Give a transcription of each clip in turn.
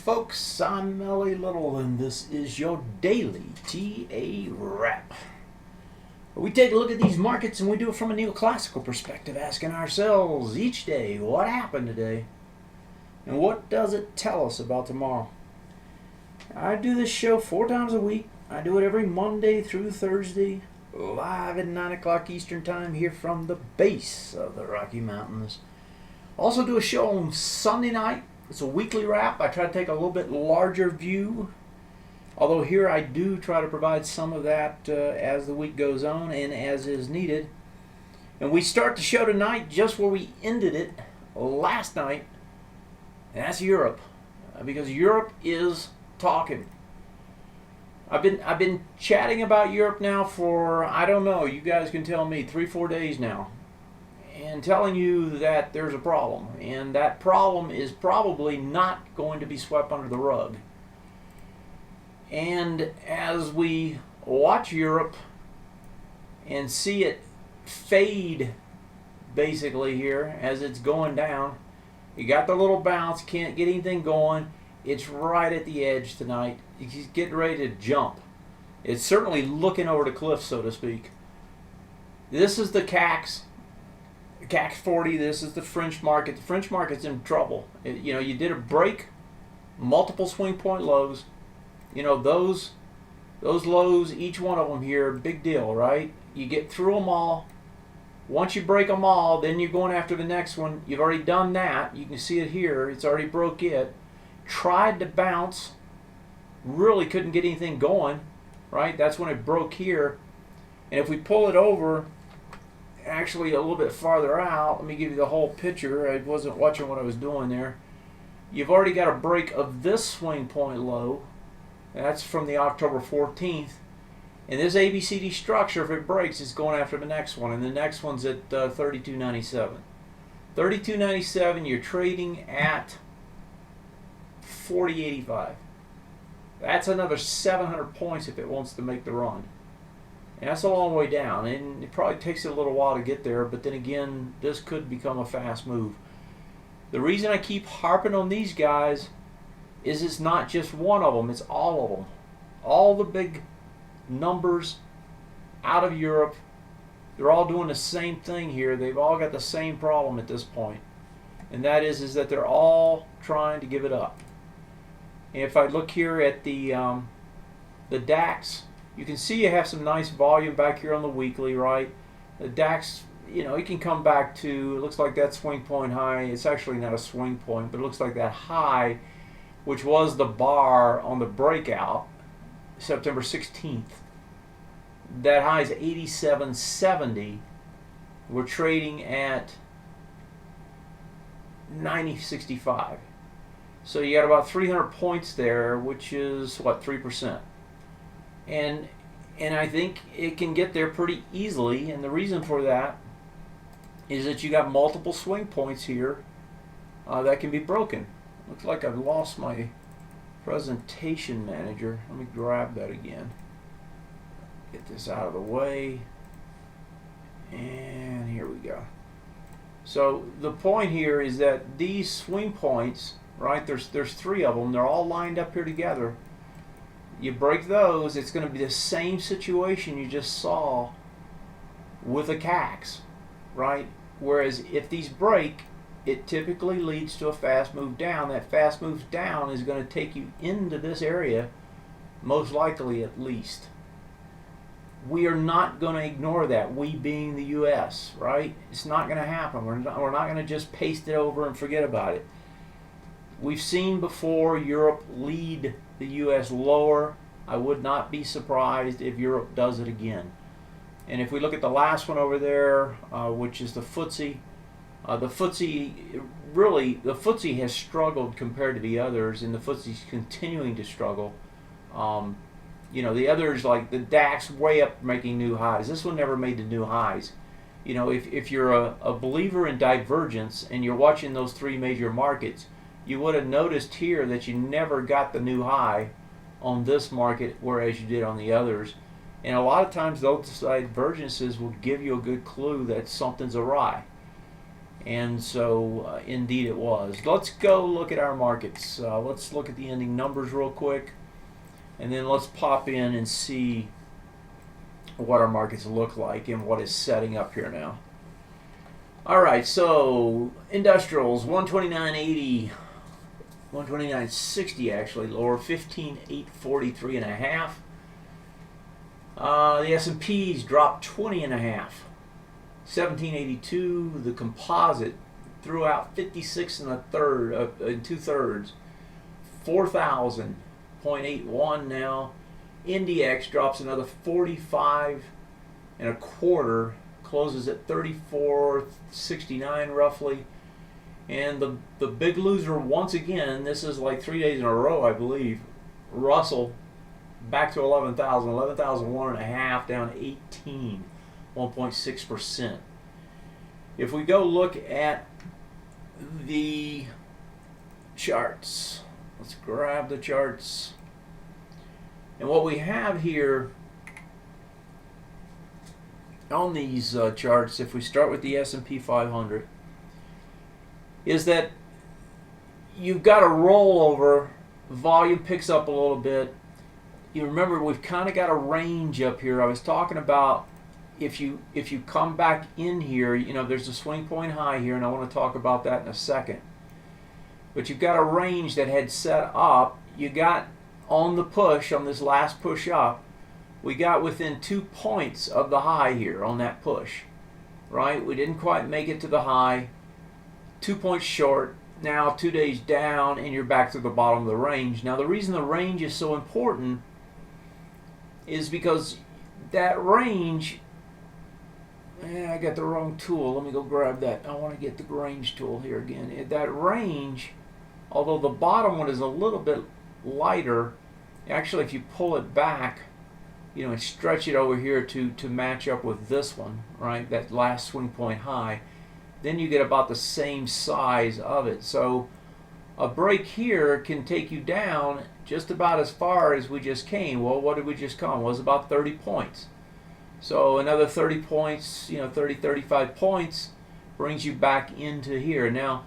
Folks, I'm Melly Little, and this is your daily TA wrap. We take a look at these markets and we do it from a neoclassical perspective, asking ourselves each day, what happened today? And what does it tell us about tomorrow? I do this show 4 times a week. I do it every Monday through Thursday, live at 9 o'clock Eastern Time here from the base of the Rocky Mountains. Also do a show on Sunday night. It's a weekly wrap. I try to take a little bit larger view, although here I do try to provide some of that as the week goes on and as is needed. And we start the show tonight just where we ended it last night, and that's Europe, because Europe is talking. I've been chatting about Europe now for, I don't know, you guys can tell me, 3-4 days now, and telling you that there's a problem, and that problem is probably not going to be swept under the rug. And as we watch Europe and see it fade basically here as it's going down, you got the little bounce, can't get anything going. It's right at the edge tonight. It's getting ready to jump. It's certainly looking over the cliff, so to speak. This is the CAC 40. This is the French market. The French market's in trouble. You did a break, multiple swing point lows. Those lows, each one of them here, big deal, right? You get through them all. Once you break them all, then you're going after the next one. You've already done that. You can see it here. It's already broke it. Tried to bounce. Really couldn't get anything going, right? That's when it broke here. And if we pull it over, actually a little bit farther out, let me give you the whole picture. I wasn't watching what I was doing there. You've already got a break of this swing point low. That's from the October 14th. And this ABCD structure, if it breaks, it's going after the next one. And the next one's at 32.97. 32.97, you're trading at 40.85. That's another 700 points if it wants to make the run. And that's a long way down, and it probably takes it a little while to get there, but then again, this could become a fast move. The reason I keep harping on these guys is it's not just one of them, it's all of them. All the big numbers out of Europe, they're all doing the same thing here. They've all got the same problem at this point, and that is that they're all trying to give it up. And if I look here at the DAX, you can see you have some nice volume back here on the weekly, right? The DAX, it can come back to, it looks like that swing point high. It's actually not a swing point, but it looks like that high, which was the bar on the breakout, September 16th. That high is 87.70. We're trading at 90.65. So you got about 300 points there, which is, what, 3%. And I think it can get there pretty easily, and the reason for that is that you got multiple swing points here that can be broken. Looks like I've lost my presentation manager. Let me grab that again. Get this out of the way. And here we go. So the point here is that these swing points, right, there's three of them. They're all lined up here together. You break those, it's going to be the same situation you just saw with the CACs, right? Whereas if these break, it typically leads to a fast move down. That fast move down is going to take you into this area, most likely at least. We are not going to ignore that, we being the U.S., right? It's not going to happen. We're not going to just paste it over and forget about it. We've seen before Europe lead the U.S. lower. I would not be surprised if Europe does it again. And if we look at the last one over there, which is the FTSE, the FTSE has struggled compared to the others, and the FTSE is continuing to struggle. You know, the others, like the DAX, way up making new highs. This one never made the new highs. You know, if you're a believer in divergence and you're watching those three major markets, you would have noticed here that you never got the new high on this market, whereas you did on the others. And a lot of times those divergences will give you a good clue that something's awry. And so indeed it was. Let's go look at our markets. Let's look at the ending numbers real quick, and then let's pop in and see what our markets look like and what is setting up here now. All right, so industrials 129.80, 129.60 actually, lower 15,843 and a half. The S&Ps dropped 20 and a half, 1782. The composite threw out 56 and a third, and 2/3, 4,000.81 now. INDX drops another 45 and a quarter, closes at 3469 roughly. And the big loser once again, this is like 3 days in a row I believe, Russell back to 11,000, 11,001 and a half, down 18, 1.6%. If we go look at the charts, let's grab the charts. And what we have here on these charts, if we start with the S&P 500, is that you've got a rollover, volume picks up a little bit. You remember we've kind of got a range up here. I was talking about if you come back in here, you know, there's a swing point high here, and I want to talk about that in a second. But you've got a range that had set up. You got on the push, on this last push up, we got within 2 points of the high here on that push, right? We didn't quite make it to the high, 2 points short. Now 2 days down, and you're back to the bottom of the range. Now the reason the range is so important is because that range, I got the wrong tool. Let me go grab that. I want to get the range tool here again. That range, although the bottom one is a little bit lighter, actually if you pull it back, you know, and stretch it over here to match up with this one, right, that last swing point high, then you get about the same size of it. So a break here can take you down just about as far as we just came. Well, what did we just come? Well, it was about 30 points. So another 30 points, you know, 30, 35 points brings you back into here. Now,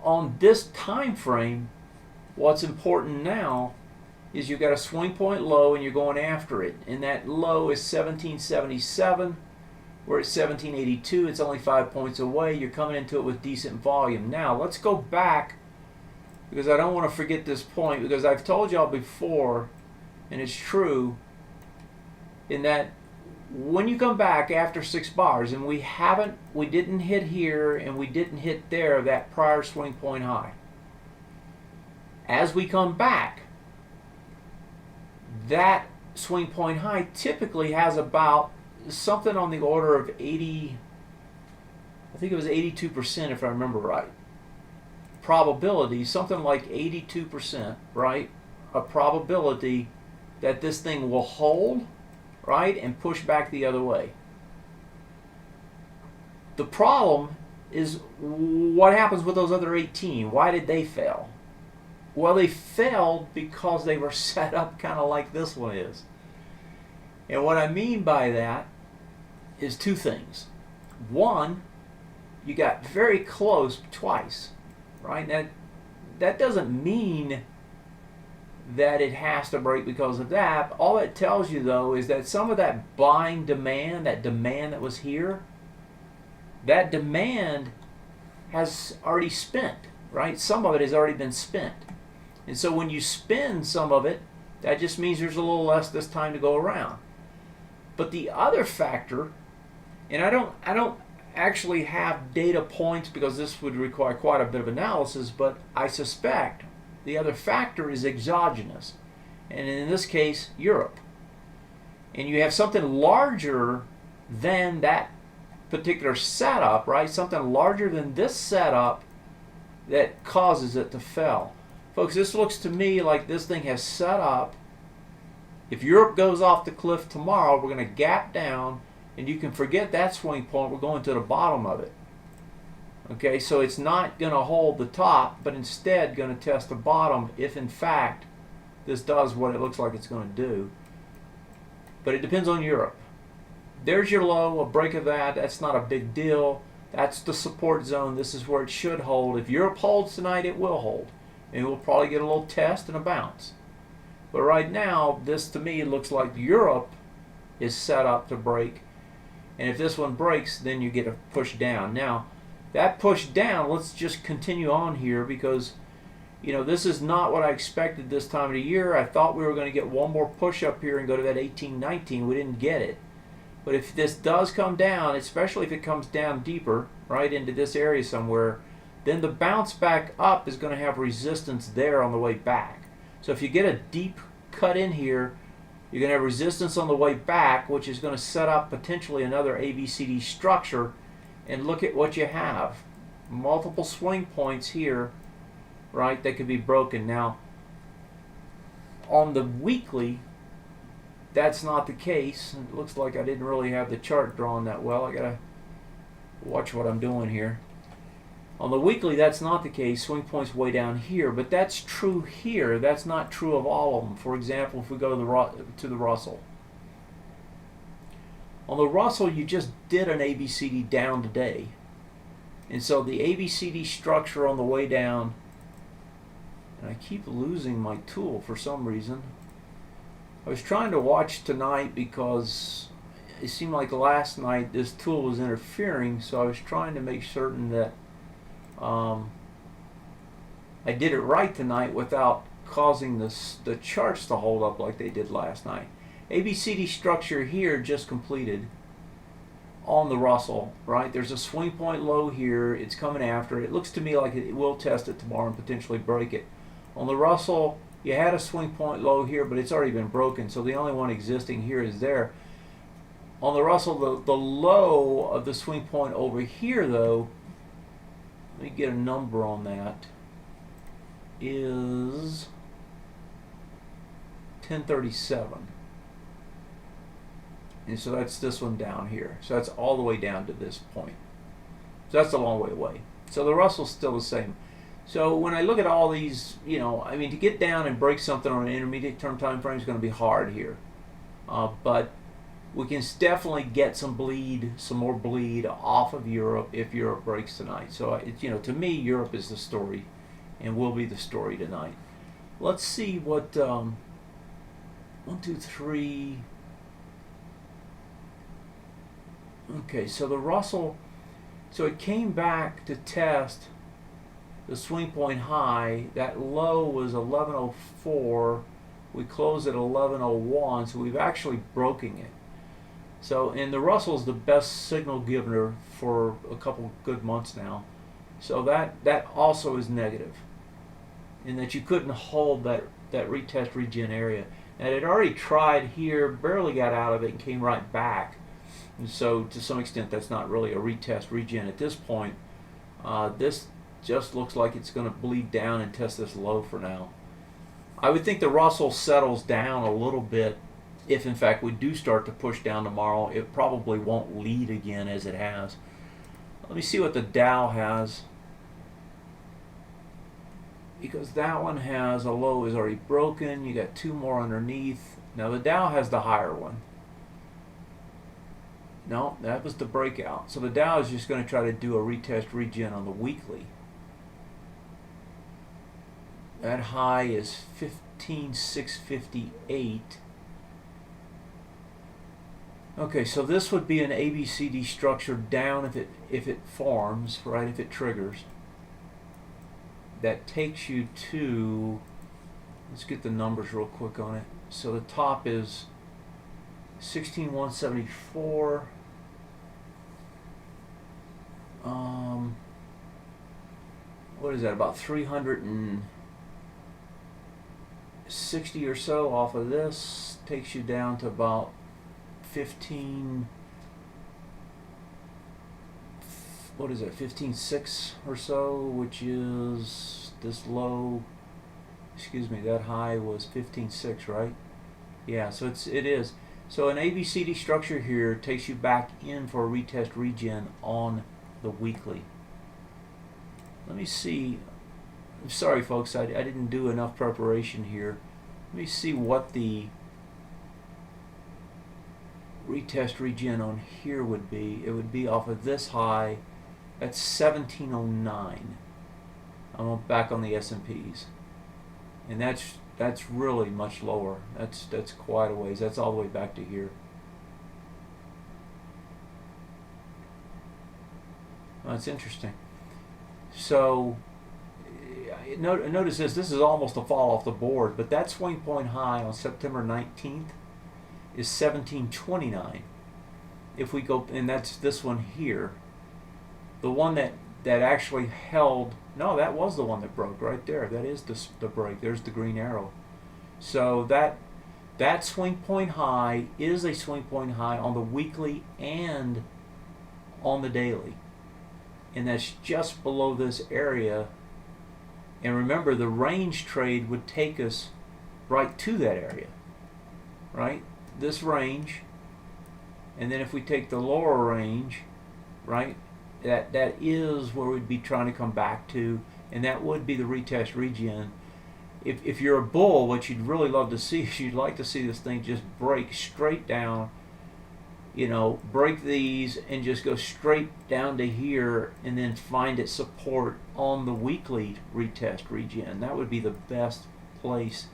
on this time frame, what's important now is you've got a swing point low and you're going after it. And that low is 1777. We're at 1782. It's only 5 points away. You're coming into it with decent volume. Now, let's go back, because I don't want to forget this point, because I've told y'all before, and it's true, in that when you come back after 6 bars, and we didn't hit here and we didn't hit there, that prior swing point high. As we come back, that swing point high typically has about something on the order of 80, I think it was 82% if I remember right. Probability, something like 82%, right? A probability that this thing will hold, right, and push back the other way. The problem is what happens with those other 18? Why did they fail? Well, they failed because they were set up kind of like this one is. And what I mean by that is two things. One, you got very close twice, right? Now, that doesn't mean that it has to break because of that. All it tells you, though, is that some of that buying demand, that demand that was here, that demand has already spent, right? Some of it has already been spent. And so when you spend some of it, that just means there's a little less this time to go around. But the other factor, and I don't actually have data points because this would require quite a bit of analysis, but I suspect the other factor is exogenous, and in this case, Europe. And you have something larger than that particular setup, right? Something larger than this setup that causes it to fail. Folks, this looks to me like this thing has set up. If Europe goes off the cliff tomorrow, we're going to gap down, and you can forget that swing point. We're going to the bottom of it. Okay, so it's not going to hold the top, but instead going to test the bottom if in fact this does what it looks like it's going to do. But it depends on Europe. There's your low, a break of that. That's not a big deal. That's the support zone. This is where it should hold. If Europe holds tonight, it will hold. And we'll probably get a little test and a bounce. But right now, this to me looks like Europe is set up to break. And if this one breaks, then you get a push down. Now, that push down, let's just continue on here because, you know, this is not what I expected this time of the year. I thought we were going to get one more push up here and go to that 1819. We didn't get it. But if this does come down, especially if it comes down deeper, right into this area somewhere, then the bounce back up is going to have resistance there on the way back. So if you get a deep cut in here, you're going to have resistance on the way back, which is going to set up potentially another ABCD structure. And look at what you have. Multiple swing points here, right, that could be broken. Now, on the weekly, that's not the case. It looks like I didn't really have the chart drawn that well. I got to watch what I'm doing here. On the weekly, that's not the case. Swing points way down here, but that's true here. That's not true of all of them. For example, if we go to the Russell. On the Russell, you just did an ABCD down today. And so the ABCD structure on the way down, and I keep losing my tool for some reason. I was trying to watch tonight because it seemed like last night this tool was interfering, so I was trying to make certain that I did it right tonight without causing the charts to hold up like they did last night. ABCD structure here just completed on the Russell, right? There's a swing point low here. It's coming after it. It looks to me like it will test it tomorrow and potentially break it. On the Russell, you had a swing point low here, but it's already been broken, so the only one existing here is there. On the Russell, the low of the swing point over here, though, let me get a number on that, is 1037. And so that's this one down here. So that's all the way down to this point. So that's a long way away. So the Russell's still the same. So when I look at all these, you know, I mean, to get down and break something on an intermediate term time frame is going to be hard here. But we can definitely get some more bleed off of Europe if Europe breaks tonight. So, you know, to me, Europe is the story and will be the story tonight. Let's see what, 1, 2, 3. Okay, so the Russell, so it came back to test the swing point high. That low was 1104. We closed at 1101, so we've actually broken it. So, and the Russell's the best signal giver for a couple good months now. So that also is negative, in that you couldn't hold that retest regen area. And it already tried here, barely got out of it, and came right back. And so, to some extent, that's not really a retest regen at this point. This just looks like it's going to bleed down and test this low for now. I would think the Russell settles down a little bit if, in fact, we do start to push down tomorrow. It probably won't lead again as it has. Let me see what the Dow has, because that one has a low is already broken. You got two more underneath. Now the Dow has the higher one. No, that was the breakout. So the Dow is just going to try to do a retest regen on the weekly. That high is 15,658. Okay, so this would be an ABCD structure down if it forms, right? If it triggers. That takes you to, let's get the numbers real quick on it. So the top is 16,174. What is that? About 360 or so off of this. Takes you down to about 15. What is it? 15.6 or so, which is this low. Excuse me, that high was 15.6, right? Yeah, so it is. So an ABCD structure here takes you back in for a retest regen on the weekly. Let me see. I'm sorry, folks, I didn't do enough preparation here. Let me see what the retest regen on here would be. It would be off of this high. That's 1709. I'm back on the S&Ps, and that's really much lower. That's quite a ways. That's all the way back to here. Well, that's interesting. So notice this is almost a fall off the board, but that swing point high on September 19th is 1729. If we go, and that's this one here, the one that actually held, no, that was the one that broke right there. That is the break. There's the green arrow. So that swing point high is a swing point high on the weekly and on the daily, and that's just below this area. And remember, the range trade would take us right to that area, right? This range, and then if we take the lower range, right, that is where we'd be trying to come back to, and that would be the retest regen. If you're a bull, what you'd really love to see is you'd like to see this thing just break straight down, you know, break these and just go straight down to here and then find its support on the weekly retest regen. That would be the best place,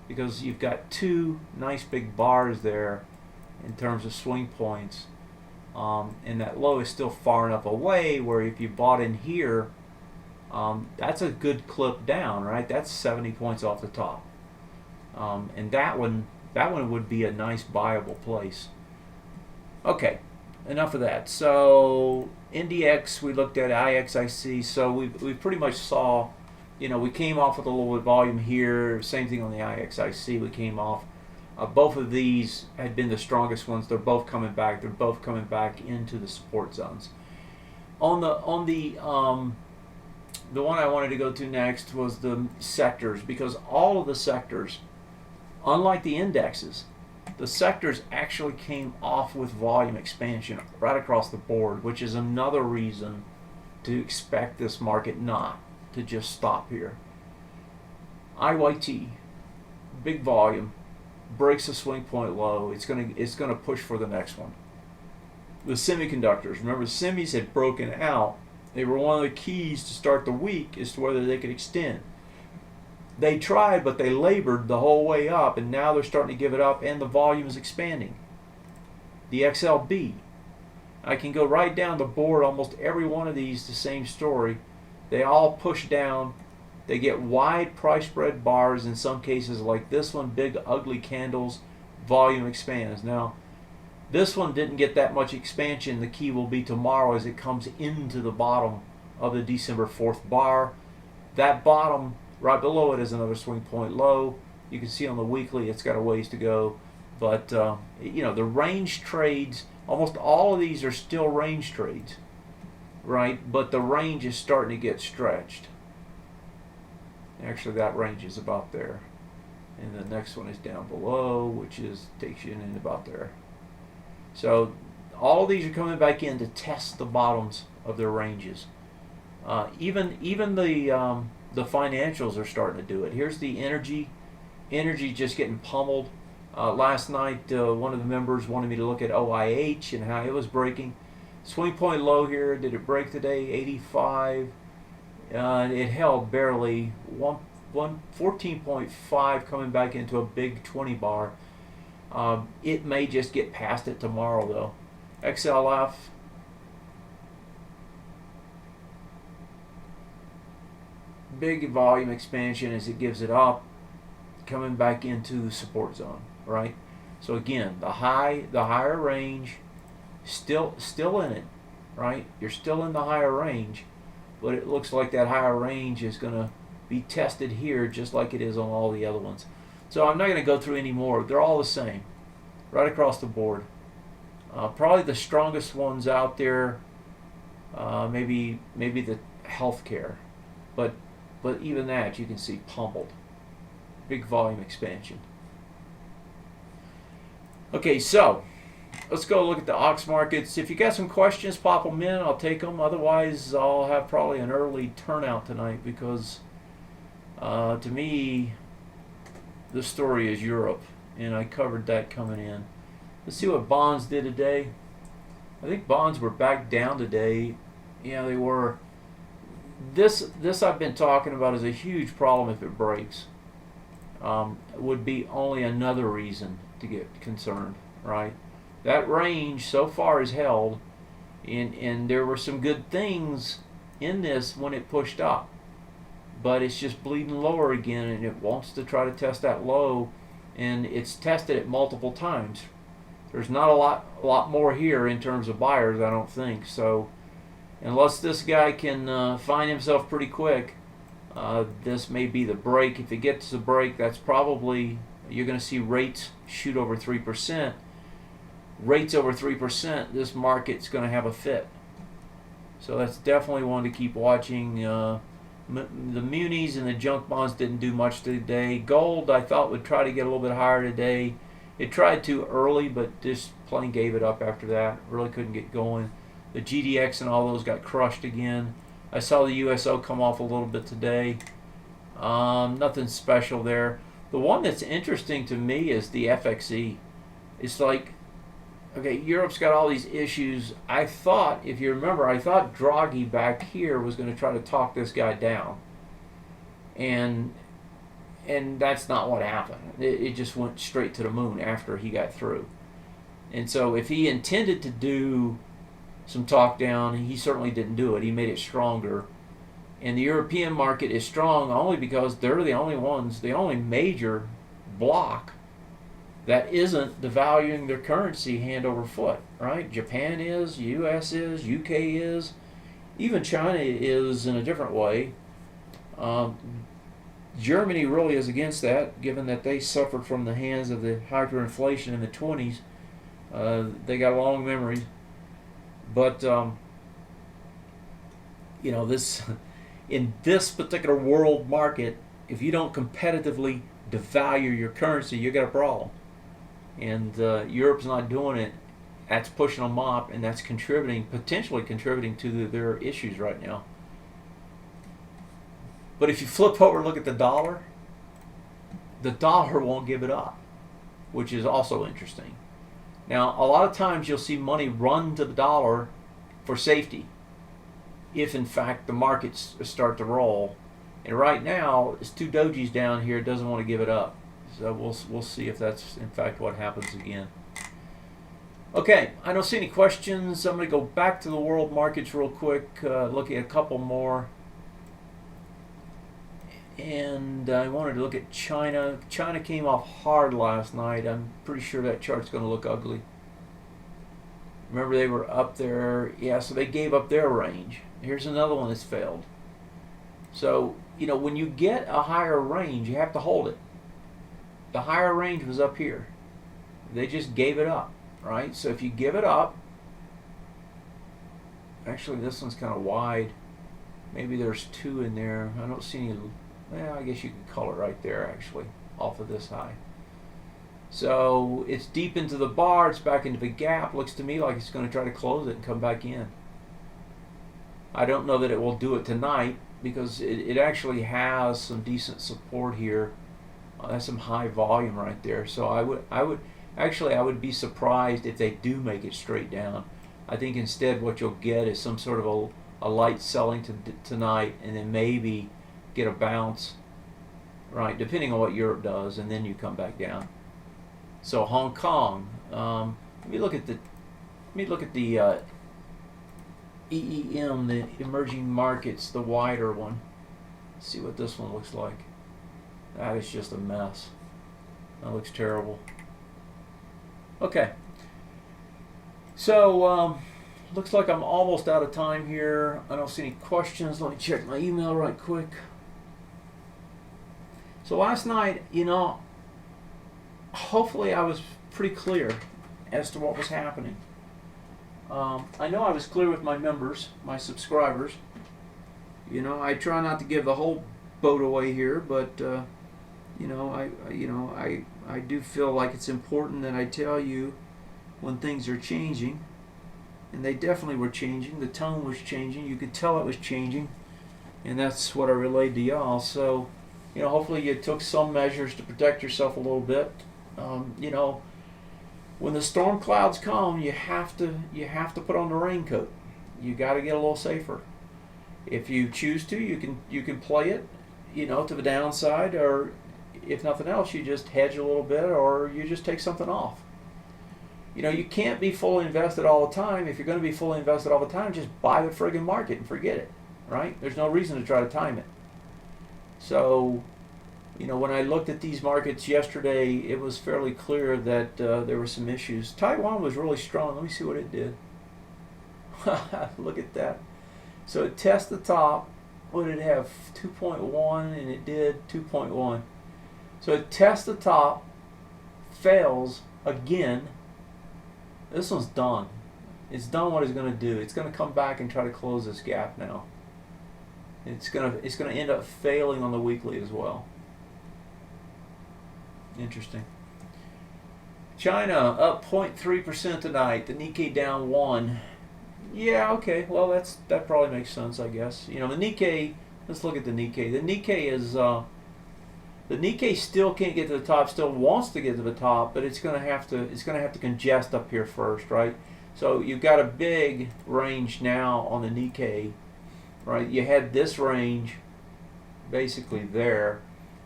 because you've got two nice big bars there in terms of swing points, and that low is still far enough away where if you bought in here, that's a good clip down, right? That's 70 points off the top, and that one would be a nice buyable place. Okay, enough of that. So NDX, we looked at IXIC. So we pretty much saw, you know, we came off with a little bit of volume here. Same thing on the IXIC. We came off. Both of these had been the strongest ones. They're both coming back. They're both coming back into the support zones. On the one I wanted to go to next was the sectors, because all of the sectors, unlike the indexes, the sectors actually came off with volume expansion right across the board, which is another reason to expect this market not to just stop here. IYT, big volume, breaks a swing point low. It's gonna push for the next one. The semiconductors, remember, the semis had broken out. They were one of the keys to start the week as to whether they could extend. They tried, but they labored the whole way up, and now they're starting to give it up, and the volume is expanding. The XLB, I can go right down the board, almost every one of these, the same story. They all push down. They get wide price spread bars in some cases, like this one, big ugly candles, volume expands. Now, this one didn't get that much expansion. The key will be tomorrow as it comes into the bottom of the December 4th bar. That bottom right below it is another swing point low. You can see on the weekly it's got a ways to go. But, you know, the range trades, almost all of these are still range trades, right? But the range is starting to get stretched. Actually, that range is about there. And the next one is down below, which takes you in about there. So all of these are coming back in to test the bottoms of their ranges. Even the financials are starting to do it. Here's the energy just getting pummeled. Last night, one of the members wanted me to look at OIH and how it was breaking. Swing point low here. Did it break today? 85. It held barely 14.5, coming back into a big 20 bar. It may just get past it tomorrow though. XLF. Big volume expansion as it gives it up, coming back into support zone, right? So again, the higher range, still in it, right? You're still in the higher range, but it looks like that higher range is going to be tested here just like it is on all the other ones. So I'm not going to go through any more. They're all the same, right across the board. Probably the strongest ones out there, maybe the healthcare, but even that you can see pummeled. Big volume expansion. Okay, so let's go look at the ox markets. If you got some questions, pop them in. I'll take them. Otherwise, I'll have probably an early turnout tonight because to me, the story is Europe, and I covered that coming in. Let's see what bonds did today. I think bonds were back down today. Yeah, they were. This I've been talking about is a huge problem if it breaks. Would be only another reason to get concerned, right? That range so far is held, and there were some good things in this when it pushed up, but it's just bleeding lower again, and it wants to try to test that low, and it's tested it multiple times. There's not a lot more here in terms of buyers, I don't think. So unless this guy can find himself pretty quick, this may be the break. If it gets the break, that's probably, you're going to see rates shoot over 3%. Rates over 3%, this market's going to have a fit. So that's definitely one to keep watching. The munis and the junk bonds didn't do much today. Gold, I thought, would try to get a little bit higher today. It tried to early, but just plain gave it up after that. Really couldn't get going. The GDX and all those got crushed again. I saw the USO come off a little bit today. Nothing special there. The one that's interesting to me is the FXE. It's like, okay, Europe's got all these issues. I thought, if you remember, I thought Draghi back here was going to try to talk this guy down. And that's not what happened. It just went straight to the moon after he got through. And so if he intended to do some talk down, he certainly didn't do it. He made it stronger. And the European market is strong only because they're the only ones, the only major block that isn't devaluing their currency hand over foot, right? Japan is, US is, UK is, even China is in a different way. Germany really is against that, given that they suffered from the hands of the hyperinflation in the 20s. They got long memories. But, this in this particular world market, if you don't competitively devalue your currency, you got a problem. And Europe's not doing it. That's pushing them up, and that's potentially contributing to their issues right now. But if you flip over and look at the dollar won't give it up, which is also interesting. Now, a lot of times you'll see money run to the dollar for safety if, in fact, the markets start to roll. And right now, it's two dojis down here. It doesn't want to give it up. So we'll see if that's, in fact, what happens again. Okay, I don't see any questions. I'm going to go back to the world markets real quick, look at a couple more. And I wanted to look at China. China came off hard last night. I'm pretty sure that chart's going to look ugly. Remember, they were up there. Yeah, so they gave up their range. Here's another one that's failed. So, when you get a higher range, you have to hold it. The higher range was up here. They just gave it up, right? So if you give it up, actually this one's kind of wide. Maybe there's two in there. I don't see any. Well, I guess you could call it right there, actually, off of this high. So it's deep into the bar. It's back into the gap. Looks to me like it's going to try to close it and come back in. I don't know that it will do it tonight because it actually has some decent support here. That's some high volume right there. So I would be surprised if they do make it straight down. I think instead what you'll get is some sort of a light selling tonight, and then maybe get a bounce, right, depending on what Europe does, and then you come back down. So Hong Kong, let me look at the EEM, the emerging markets, the wider one. Let's see what this one looks like. That is just a mess. That looks terrible. Okay. So, looks like I'm almost out of time here. I don't see any questions. Let me check my email right quick. So last night, hopefully I was pretty clear as to what was happening. I know I was clear with my members, my subscribers. I try not to give the whole boat away here, but I do feel like it's important that I tell you when things are changing, and they definitely were changing. The tone was changing. You could tell it was changing, and that's what I relayed to y'all. So, hopefully you took some measures to protect yourself a little bit. When the storm clouds come, you have to put on the raincoat. You got to get a little safer. If you choose to, you can play it, to the downside, or if nothing else, you just hedge a little bit, or you just take something off. You can't be fully invested all the time. If you're going to be fully invested all the time, just buy the friggin' market and forget it, right? There's no reason to try to time it. So, when I looked at these markets yesterday, it was fairly clear that there were some issues. Taiwan was really strong. Let me see what it did. Look at that. So it tests the top. What did it have? 2.1, and it did 2.1. So it tests the top, fails again. This one's done. It's done what it's going to do. It's going to come back and try to close this gap now. It's going to end up failing on the weekly as well. Interesting. China up 0.3% tonight. The Nikkei down 1. Yeah, okay. Well, that probably makes sense, I guess. The Nikkei. Let's look at the Nikkei. The Nikkei is the Nikkei still can't get to the top. Still wants to get to the top, but it's going to have to congest up here first, right? So you've got a big range now on the Nikkei, right? You had this range basically there,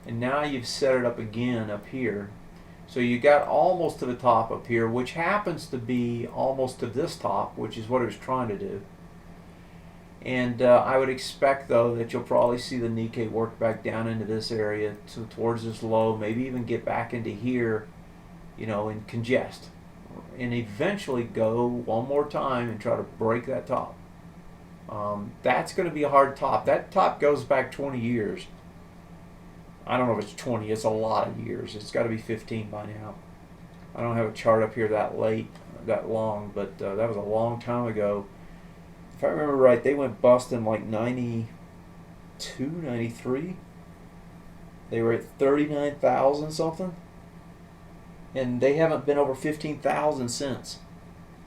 and now you've set it up again up here. So you got almost to the top up here, which happens to be almost to this top, which is what it was trying to do. And I would expect, though, that you'll probably see the Nikkei work back down into this area towards this low, maybe even get back into here, and congest. And eventually go one more time and try to break that top. That's going to be a hard top. That top goes back 20 years. I don't know if it's 20. It's a lot of years. It's got to be 15 by now. I don't have a chart up here that long, but that was a long time ago. If I remember right, they went bust in like 92, 93. They were at 39,000 something. And they haven't been over 15,000 since.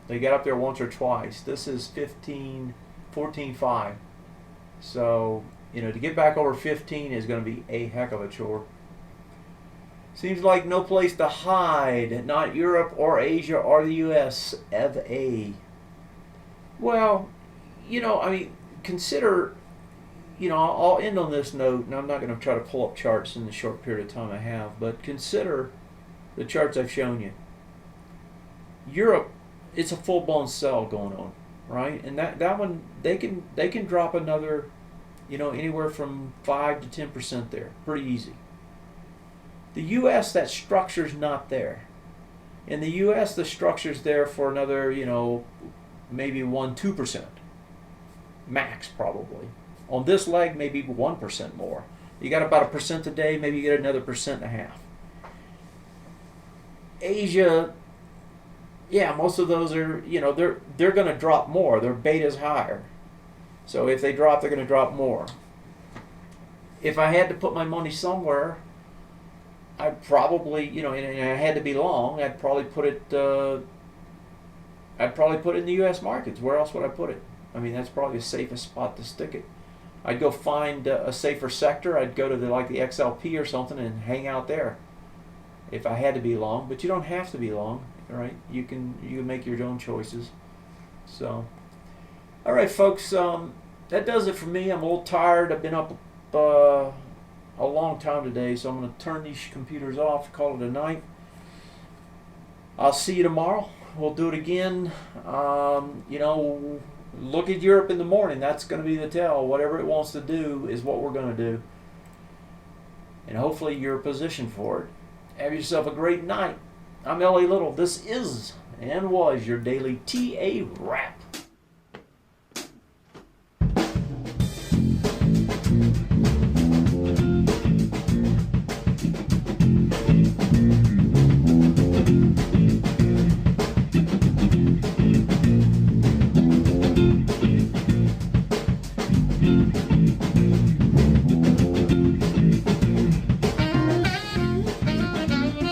They got up there once or twice. This is 14.5. So, to get back over 15 is going to be a heck of a chore. Seems like no place to hide. Not Europe or Asia or the U.S. of A. Well, consider, I'll end on this note, and I'm not going to try to pull up charts in the short period of time I have, but consider the charts I've shown you. Europe, it's a full-blown sell going on, right? And that one, they can drop another, anywhere from 5 to 10% there, pretty easy. The U.S., that structure's not there. In the U.S., the structure's there for another, maybe 1-2%. Max, probably. On this leg, maybe 1% more. You got about 1% today, maybe you get another 1.5%. Asia, yeah, most of those are, they're going to drop more. Their beta's higher. So if they drop, they're going to drop more. If I had to put my money somewhere, I'd probably, and I had to be long, I'd probably put it in the U.S. markets. Where else would I put it? I mean, that's probably the safest spot to stick it. I'd go find a safer sector. I'd go to like the XLP or something and hang out there if I had to be long. But you don't have to be long, right? You can make your own choices. So, all right, folks, that does it for me. I'm a little tired. I've been up a long time today, so I'm going to turn these computers off, call it a night. I'll see you tomorrow. We'll do it again. Look at Europe in the morning. That's going to be the tell. Whatever it wants to do is what we're going to do. And hopefully you're positioned for it. Have yourself a great night. I'm L.A. Little. This is and was your daily TA Wrap.